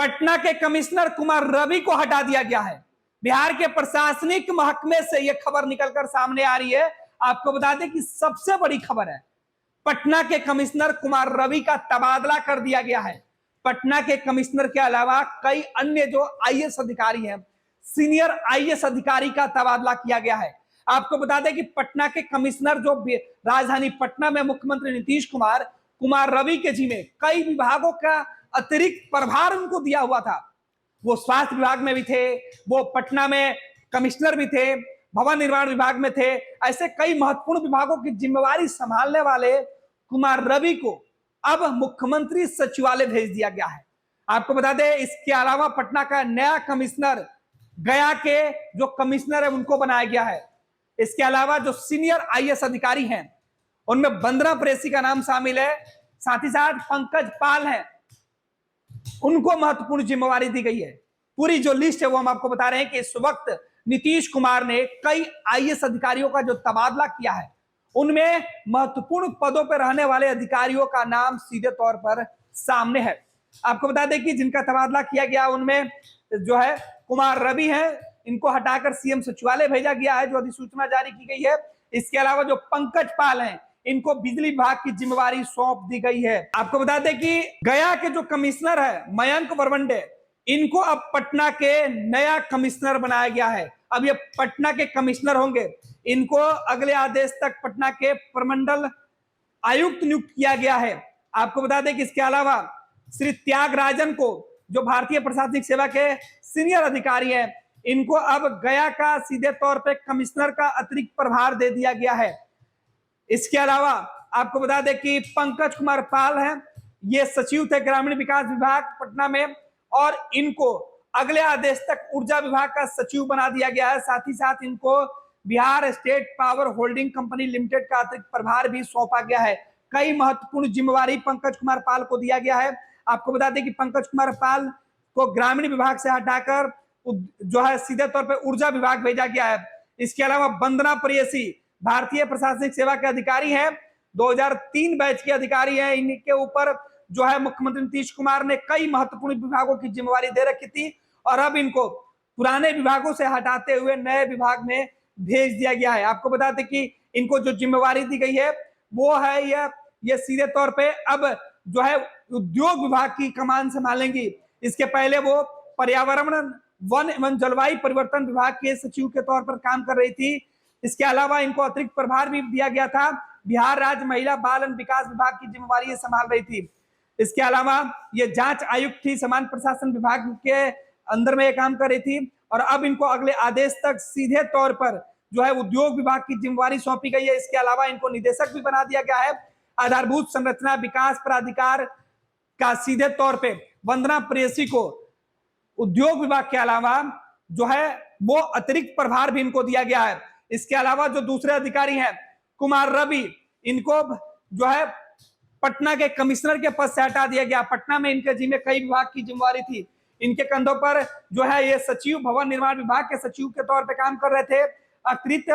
पटना के कमिश्नर कुमार रवि को हटा दिया गया है। बिहार के प्रशासनिक महकमे से यह खबर निकलकर सामने आ रही है। आपको बता दें कि सबसे बड़ी खबर है, पटना के कमिश्नर कुमार रवि का तबादला कर दिया गया है। पटना के कमिश्नर के अलावा कई अन्य जो आईएएस अधिकारी हैं, सीनियर आईएएस अधिकारी का तबादला किया गया है। आपको बता दें कि पटना के कमिश्नर जो राजधानी पटना में मुख्यमंत्री नीतीश कुमार रवि के जिम्मे कई विभागों का अतिरिक्त प्रभार उनको दिया हुआ था। वो स्वास्थ्य विभाग में भी थे, वो पटना में कमिश्नर भी थे, भवन निर्माण विभाग में थे। ऐसे कई महत्वपूर्ण विभागों की जिम्मेवारी संभालने वाले कुमार रवि को अब मुख्यमंत्री सचिवालय भेज दिया गया है। आपको बता दें, इसके अलावा पटना का नया कमिश्नर, गया के जो कमिश्नर है उनको बनाया गया है। इसके अलावा जो सीनियर आईएएस अधिकारी हैं उनमें वंदना प्रेसी का नाम शामिल है, साथ ही साथ पंकज पाल हैं, उनको महत्वपूर्ण जिम्मेवारी दी गई है। पूरी जो लिस्ट है वो हम आपको बता रहे हैं कि इस वक्त नीतीश कुमार ने कई आईएएस अधिकारियों का जो तबादला किया है उनमें महत्वपूर्ण पदों पर रहने वाले अधिकारियों का नाम सीधे तौर पर सामने है। आपको बता दें कि जिनका तबादला किया गया उनमें जो है कुमार रवि हैं, इनको हटाकर सीएम सचिवालय भेजा गया है, जो अधिसूचना जारी की गई है। इसके अलावा जो पंकज पाल हैं, इनको बिजली विभाग की जिम्मेवारी सौंप दी गई है। आपको बता दें कि गया के जो कमिश्नर है मयंक वरवंडे, इनको अब पटना के नया कमिश्नर बनाया गया है। अब ये पटना के कमिश्नर होंगे। इनको अगले आदेश तक पटना के प्रमंडल आयुक्त नियुक्त किया गया है। आपको बता दें कि इसके अलावा श्री त्यागराजन को, जो भारतीय प्रशासनिक सेवा के सीनियर अधिकारी हैं, इनको अब गया का सीधे तौर पर कमिश्नर का अतिरिक्त प्रभार दे दिया गया है। इसके अलावा आपको बता दें कि पंकज कुमार पाल हैं, ये सचिव थे ग्रामीण विकास विभाग पटना में, और इनको अगले आदेश तक ऊर्जा विभाग का सचिव बना दिया गया है। साथ ही साथ इनको Bihar state power holding company limited का अतिरिक्त प्रभार भी सौंपा गया है। कई महत्वपूर्ण जिम्मेवारी पंकज कुमार पाल को दिया गया है। आपको बता दें कि पंकज कुमार पाल को ग्रामीण विभाग से हटाकर जो है सीधे तौर पर ऊर्जा विभाग भेजा गया है। इसके अलावा वंदना प्रेयसी भारतीय प्रशासनिक सेवा के अधिकारी हैं, 2003 बैच के अधिकारी हैं। इनके ऊपर जो है मुख्यमंत्री नीतीश कुमार ने कई महत्वपूर्ण विभागों की जिम्मेवारी दे रखी थी, और अब इनको पुराने विभागों से हटाते हुए नए विभाग में भेज दिया गया है। आपको बता दें कि इनको जो जिम्मेवारी दी गई है वो है ये सीधे तौर पे अब जो है उद्योग विभाग की कमान संभालेंगी। इसके पहले वो पर्यावरण, वन एवं जलवायु परिवर्तन विभाग के सचिव के तौर पर काम कर रही थी। इसके अलावा इनको अतिरिक्त प्रभार भी दिया गया था, बिहार राज्य महिला बाल एवं विकास विभाग की जिम्मेवारी ये संभाल रही थी। इसके अलावा ये जांच आयुक्त थी, समान प्रशासन विभाग के अंदर में ये काम कर रही थी, और अब इनको अगले आदेश तक सीधे तौर पर जो है उद्योग विभाग की जिम्मेवारी सौंपी गई है। इसके अलावा इनको निदेशक भी बना दिया गया है। आधारभूत संरचना विकास प्राधिकार का सीधे तौर पे वंदना प्रेयसी को उद्योग विभाग के अलावा जो है वो अतिरिक्त प्रभार भी इनको दिया गया है। इसके अलावा जो दूसरे अधिकारी हैं कुमार रवि, इनको जो है पटना के कमिश्नर के पद से हटा दिया गया। पटना में इनके जिम्मे कई विभाग की जिम्मेवारी थी। इनके कंधों पर जो है ये सचिव, भवन निर्माण विभाग के सचिव के तौर पे काम कर रहे थे। अतिरिक्त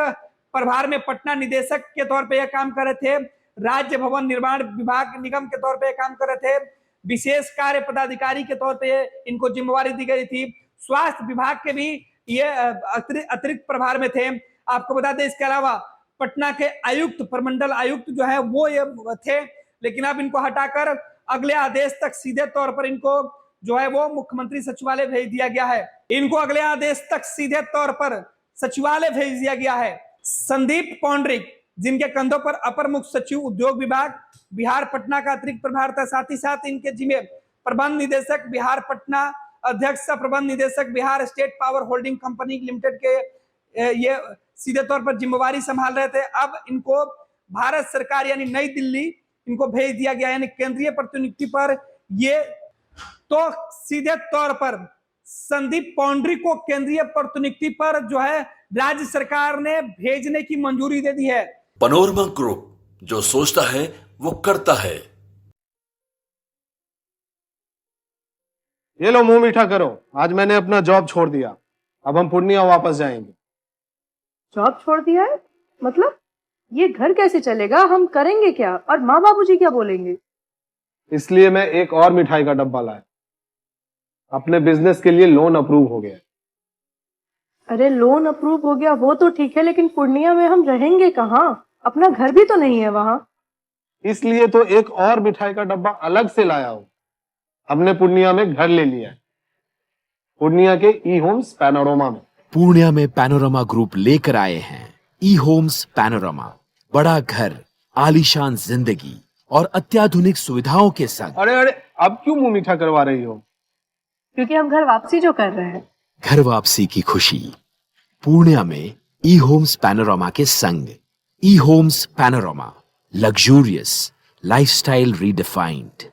प्रभार में पटना निदेशक के तौर पे यह काम कर रहे थे। राज्य भवन निर्माण विभाग निगम के तौर पे काम कर रहे थे। विशेष कार्य पदाधिकारी के तौर पे इनको जिम्मेवारी दी गई थी। स्वास्थ्य विभाग के भी ये अतिरिक्त प्रभार में थे। आपको बता दें इसके अलावा पटना के आयुक्त, प्रमंडल आयुक्त जो है वो ये थे, लेकिन अब इनको हटाकर अगले आदेश तक सीधे तौर पर इनको जो है वो मुख्यमंत्री सचिवालय भेज दिया गया है। इनको अगले आदेश तक सीधे तौर पर सचिवालय भेज दिया गया है। संदीप पौंडरिक, जिनके कंधों पर अपर मुख्य सचिव उद्योग विभाग बिहार पटना का अतिरिक्त प्रभार था, साथ ही साथ इनके जिम्मे प्रबंध निदेशक बिहार पटना, अध्यक्ष प्रबंध निदेशक Bihar state power holding company limited के ये सीधे तौर पर जिम्मेवारी संभाल रहे थे। अब इनको भारत सरकार यानी नई दिल्ली इनको भेज दिया गया, यानी केंद्रीय प्रतिनियुक्ति पर। ये तो सीधे तौर पर संदीप पौंडरी को केंद्रीय प्रतिनियुक्ति पर जो है राज्य सरकार ने भेजने की मंजूरी दे दी है। पनोरमा ग्रुप, जो सोचता है वो करता है। ये लो मुंह मीठा करो, आज मैंने अपना जॉब छोड़ दिया, अब हम पूर्णिया वापस जाएंगे। जॉब छोड़ दिया है? मतलब ये घर कैसे चलेगा? हम करेंगे क्या? और माँ बाबूजी क्या बोलेंगे? इसलिए मैं एक और मिठाई का डब्बा लाया। अपने बिजनेस के लिए लोन अप्रूव हो गया। अरे लोन अप्रूव हो गया वो तो ठीक है, लेकिन पूर्णिया में हम रहेंगे कहाँ? अपना घर भी तो नहीं है वहां। इसलिए तो एक और मिठाई का डब्बा अलग से लाया हूं। हमने पूर्णिया में घर ले लिया है, पूर्णिया के ई होम्स पैनोरमा में। पूर्णिया में पैनोरमा ग्रुप लेकर आए हैं ई होम्स पैनोरमा। बड़ा घर, आलीशान जिंदगी और अत्याधुनिक सुविधाओं के संग। अरे अरे, अब क्यों मुंह मीठा करवा रही हो? क्योंकि हम घर वापसी जो कर रहे हैं। घर वापसी की खुशी पूर्णिया में ई होम्स पैनोरमा के संग। ई Homes Panorama, luxurious lifestyle redefined.